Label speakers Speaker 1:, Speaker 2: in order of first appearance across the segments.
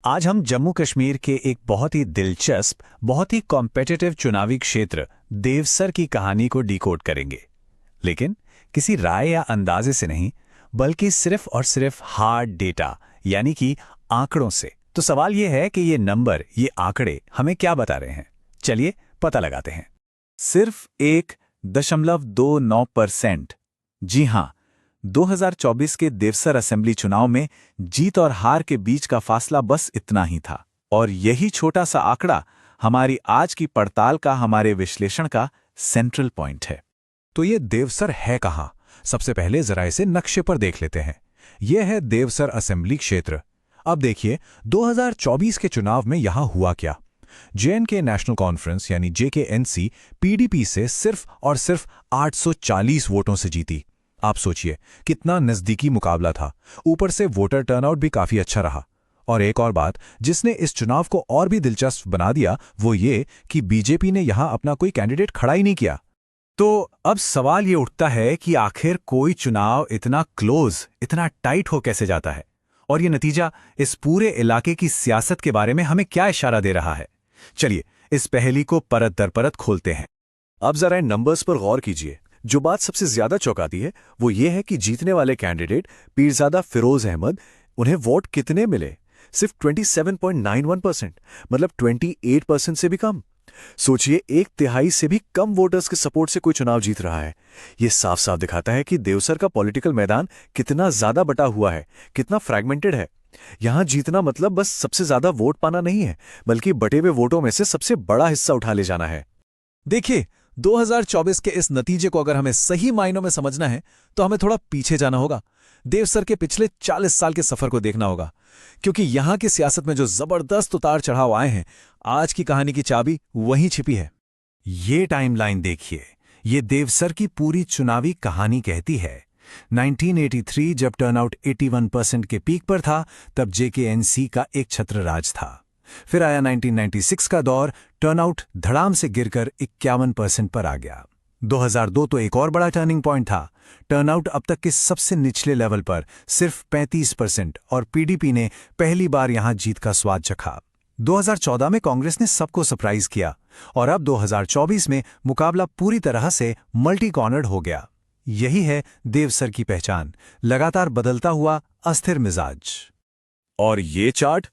Speaker 1: आज हम जम्मू कश्मीर के एक बहुत ही दिलचस्प, बहुत ही कॉम्पिटिटिव चुनावी क्षेत्र देवसर की कहानी को डिकोड करेंगे। लेकिन किसी राय या अंदाजे से नहीं, बल्कि सिर्फ और सिर्फ हार्ड डेटा यानी कि आंकड़ों से। तो सवाल यह है कि ये नंबर, ये आंकड़े हमें क्या बता रहे हैं? चलिए पता लगाते हैं। सिर्फ 1.29%। जी हां, 2024 के देवसर असेंबली चुनाव में जीत और हार के बीच का फासला बस इतना ही था। और यही छोटा सा आंकड़ा हमारी आज की पड़ताल का, हमारे विश्लेषण का सेंट्रल पॉइंट है।
Speaker 2: तो ये देवसर है कहां? सबसे पहले जरा इसे नक्शे पर देख लेते हैं। यह है देवसर असेंबली क्षेत्र। अब देखिए 2024 के चुनाव में यहां हुआ क्या। जेएनके नेशनल कॉन्फ्रेंस यानी जेकेएनसी पीडीपी से सिर्फ और सिर्फ 840 वोटों से जीती। आप सोचिए कितना नजदीकी मुकाबला था। ऊपर से वोटर टर्नआउट भी काफी अच्छा रहा। और एक और बात जिसने इस चुनाव को और भी दिलचस्प बना दिया, वो ये कि बीजेपी ने यहां अपना कोई कैंडिडेट खड़ा ही नहीं किया।
Speaker 1: तो अब सवाल ये उठता है कि आखिर कोई चुनाव इतना क्लोज, इतना टाइट हो कैसे जाता है? और ये नतीजा इस पूरे इलाके की सियासत के बारे में हमें क्या इशारा दे रहा है? चलिए इस पहेली को परत दर परत खोलते हैं।
Speaker 3: अब जरा इन नंबर्स पर गौर कीजिए। जो बात सबसे ज्यादा चौंकाती है वो ये है कि जीतने वाले कैंडिडेट पीरजादा फिरोज अहमद, उन्हें वोट कितने मिले? सिर्फ 27.91%, मतलब 28% से भी कम। सोचिए, 1/3 से भी कम वोटर्स के सपोर्ट से कोई चुनाव जीत रहा है। यह साफ साफ दिखाता है कि देवसर का पॉलिटिकल मैदान कितना ज्यादा बटा हुआ है, कितना फ्रैगमेंटेड है। यहां जीतना मतलब बस सबसे ज्यादा वोट पाना नहीं है, बल्कि बटे हुए वोटों में से सबसे बड़ा हिस्सा उठा ले जाना है।
Speaker 2: देखिए 2024 के इस नतीजे को अगर हमें सही मायनों में समझना है तो हमें थोड़ा पीछे जाना होगा। देवसर के पिछले 40 साल के सफर को देखना होगा, क्योंकि यहां की सियासत में जो जबरदस्त उतार चढ़ाव आए हैं, आज की कहानी की चाबी वहीं छिपी है।
Speaker 1: ये टाइमलाइन देखिए, ये देवसर की पूरी चुनावी कहानी कहती है। 1983 जब टर्नआउट 81% के पीक पर था, तब जेकेएनसी का एक छत्र राज था। फिर आया 1996 का दौर, टर्नआउट धड़ाम से गिरकर 51% पर आ गया। 2002 तो एक और बड़ा टर्निंग पॉइंट था। टर्नआउट अब तक के सबसे निचले लेवल पर सिर्फ 35%, और पीडीपी ने पहली बार यहां जीत का स्वाद चखा। 2014 में कांग्रेस ने सबको सरप्राइज किया, और अब 2024 में मुकाबला पूरी तरह से मल्टी कॉर्नर्ड हो गया। यही है देवसर की पहचान, लगातार बदलता हुआ अस्थिर मिजाज।
Speaker 3: और ये चार्ट,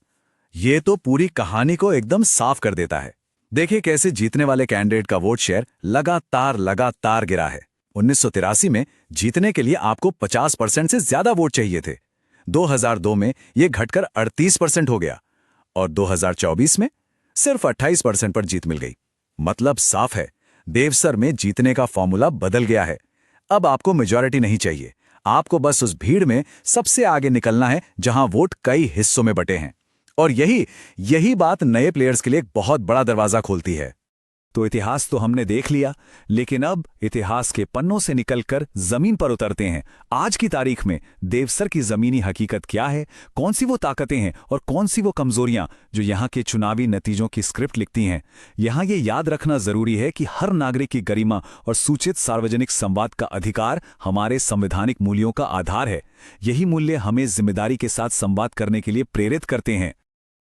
Speaker 3: ये तो पूरी कहानी को एकदम साफ कर देता है। देखिए कैसे जीतने वाले कैंडिडेट का वोट शेयर लगातार गिरा है। 1983 में जीतने के लिए आपको 50% से ज्यादा वोट चाहिए थे। 2002 में यह घटकर 38% हो गया, और 2024 में सिर्फ 28% पर जीत मिल गई। मतलब साफ है, देवसर में जीतने का फॉर्मूला बदल गया है। अब आपको मेजॉरिटी नहीं चाहिए, आपको बस उस भीड़ में सबसे आगे निकलना है जहां वोट कई हिस्सों में बटे हैं। और यही बात नए प्लेयर्स के लिए एक बहुत बड़ा दरवाजा खोलती है।
Speaker 1: तो इतिहास तो हमने देख लिया, लेकिन अब इतिहास के पन्नों से निकलकर जमीन पर उतरते हैं। आज की तारीख में देवसर की जमीनी हकीकत क्या है, कौन सी वो ताकतें हैं और कौन सी वो कमजोरियां जो यहां के चुनावी नतीजों की स्क्रिप्ट लिखती हैं। यहां ये याद रखना जरूरी है कि हर नागरिक की गरिमा और सूचित सार्वजनिक संवाद का अधिकार हमारे संवैधानिक मूल्यों का आधार है। यही मूल्य हमें जिम्मेदारी के साथ संवाद करने के लिए प्रेरित करते हैं।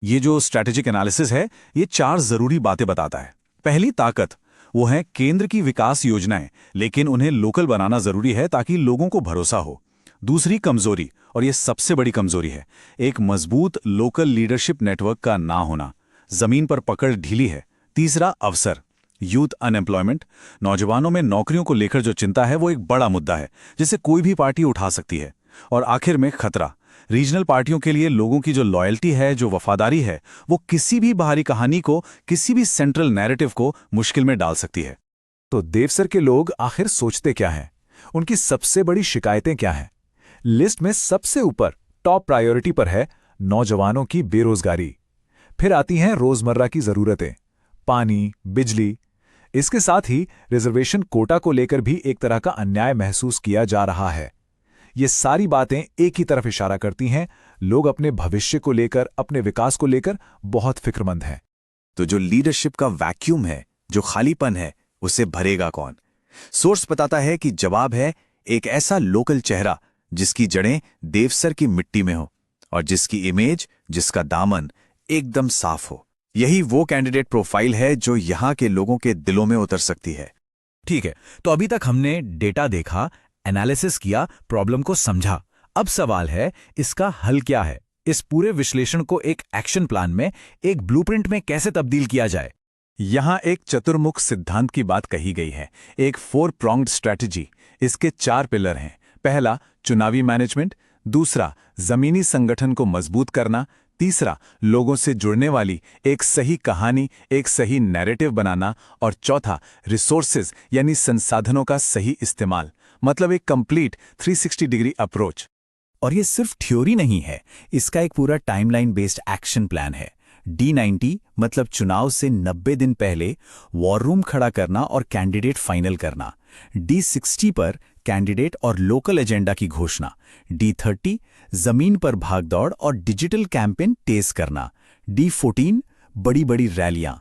Speaker 2: ये जो स्ट्रैटेजिक एनालिसिस है, ये 4 जरूरी बातें बताता है। पहली ताकत वो है केंद्र की विकास योजनाएं, लेकिन उन्हें लोकल बनाना जरूरी है ताकि लोगों को भरोसा हो। दूसरी कमजोरी, और ये सबसे बड़ी कमजोरी है, एक मजबूत लोकल लीडरशिप नेटवर्क का ना होना। जमीन पर पकड़ ढीली है। तीसरा अवसर, यूथ अनएम्प्लॉयमेंट, नौजवानों में नौकरियों को लेकर जो चिंता है वो एक बड़ा मुद्दा है जिसे कोई भी पार्टी उठा सकती है। और आखिर में खतरा, रीजनल पार्टियों के लिए लोगों की जो लॉयल्टी है, जो वफादारी है, वो किसी भी बाहरी कहानी को, किसी भी सेंट्रल नैरेटिव को मुश्किल में डाल सकती है। तो देवसर के लोग आखिर सोचते क्या हैं? उनकी सबसे बड़ी शिकायतें क्या हैं? लिस्ट में सबसे ऊपर टॉप प्रायोरिटी पर है नौजवानों की बेरोजगारी। फिर आती हैं रोजमर्रा की जरूरतें, पानी, बिजली। इसके साथ ही रिजर्वेशन कोटा को लेकर भी एक तरह का अन्याय महसूस किया जा रहा है। ये सारी बातें एक ही तरफ इशारा करती हैं, लोग अपने भविष्य को लेकर, अपने विकास को लेकर बहुत फिक्रमंद हैं।
Speaker 3: तो जो लीडरशिप का वैक्यूम है, जो खालीपन है, उसे भरेगा कौन? सोर्स बताता है कि जवाब है एक ऐसा लोकल चेहरा जिसकी जड़ें देवसर की मिट्टी में हो, और जिसकी इमेज, जिसका दामन एकदम साफ हो। यही वो कैंडिडेट प्रोफाइल है जो यहाँ के लोगों के दिलों में उतर सकती है।
Speaker 2: ठीक है, तो अभी तक हमने डेटा देखा, एनालिसिस किया, प्रॉब्लम को समझा। अब सवाल है, इसका हल क्या है? इस पूरे विश्लेषण को एक एक्शन प्लान में, एक ब्लूप्रिंट में कैसे तब्दील किया जाए?
Speaker 3: यहाँ एक चतुर्मुख सिद्धांत की बात कही गई है, एक 4 pronged स्ट्रैटेजी। इसके 4 पिलर हैं। पहला, चुनावी मैनेजमेंट। दूसरा, जमीनी संगठन को मजबूत करना। तीसरा, लोगों से जुड़ने वाली एक सही कहानी, एक सही नैरेटिव बनाना। और चौथा, रिसोर्सेज यानी संसाधनों का सही इस्तेमाल, मतलब एक कंप्लीट 360 डिग्री अप्रोच।
Speaker 2: और ये सिर्फ थ्योरी नहीं है, इसका एक पूरा टाइमलाइन बेस्ड एक्शन प्लान है। D90 मतलब चुनाव से 90 दिन पहले वॉर रूम खड़ा करना और कैंडिडेट फाइनल करना। D60 पर कैंडिडेट और लोकल एजेंडा की घोषणा। D30 जमीन पर भागदौड़ और डिजिटल कैंपेन तेज करना। D14 बड़ी बड़ी रैलियां।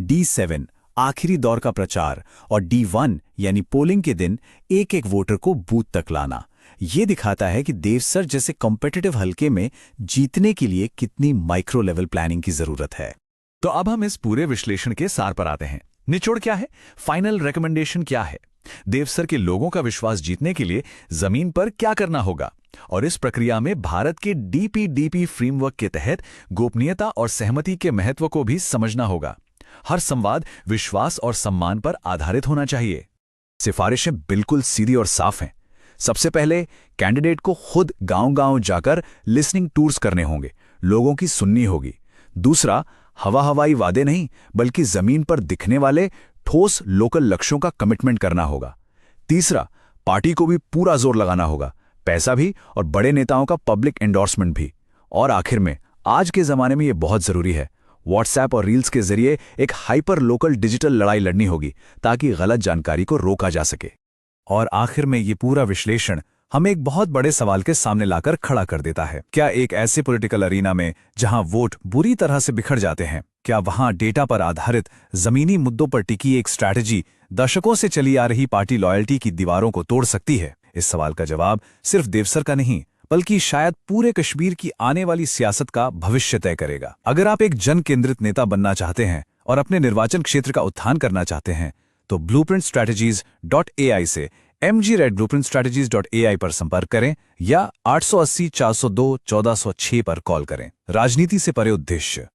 Speaker 2: D7 आखिरी दौर का प्रचार। और D1 यानी पोलिंग के दिन एक एक वोटर को बूथ तक लाना। ये दिखाता है कि देवसर जैसे कॉम्पिटिटिव हलके में जीतने के लिए कितनी माइक्रो लेवल प्लानिंग की जरूरत है।
Speaker 3: तो अब हम इस पूरे विश्लेषण के सार पर आते हैं। निचोड़ क्या है? फाइनल रिकमेंडेशन क्या है? देवसर के लोगों का विश्वास जीतने के लिए जमीन पर क्या करना होगा? और इस प्रक्रिया में भारत के DPDP फ्रेमवर्क के तहत गोपनीयता और सहमति के महत्व को भी समझना होगा। हर संवाद विश्वास और सम्मान पर आधारित होना चाहिए। सिफारिशें बिल्कुल सीधी और साफ हैं। सबसे पहले, कैंडिडेट को खुद गांव-गांव जाकर लिसनिंग टूर्स करने होंगे, लोगों की सुननी होगी। दूसरा, हवाई वादे नहीं बल्कि जमीन पर दिखने वाले ठोस लोकल लक्ष्यों का कमिटमेंट करना होगा। तीसरा, पार्टी को भी पूरा जोर लगाना होगा, पैसा भी और बड़े नेताओं का पब्लिक एंडोर्समेंट भी। और आखिर में, आज के जमाने में ये बहुत जरूरी है, व्हाट्सएप और रील्स के जरिए एक हाइपर लोकल डिजिटल लड़ाई लड़नी होगी ताकि गलत जानकारी को रोका जा सके।
Speaker 2: और आखिर में ये पूरा विश्लेषण हमें एक बहुत बड़े सवाल के सामने लाकर खड़ा कर देता है। क्या एक ऐसे पॉलिटिकल अरीना में जहां वोट बुरी तरह से बिखर जाते हैं, क्या वहां डेटा पर आधारित जमीनी मुद्दों पर टिकी एक स्ट्रैटेजी दशकों से चली आ रही पार्टी लॉयल्टी की दीवारों को तोड़ सकती है? इस सवाल का जवाब सिर्फ देवसर का नहीं बल्कि शायद पूरे कश्मीर की आने वाली सियासत का भविष्य तय करेगा। अगर आप एक जन केंद्रित नेता बनना चाहते हैं और अपने निर्वाचन क्षेत्र का उत्थान करना चाहते हैं तो blueprintstrategies.ai से mg@blueprintstrategies.ai पर संपर्क करें या 880 402 1406 पर कॉल करें। राजनीति से परे उद्देश्य।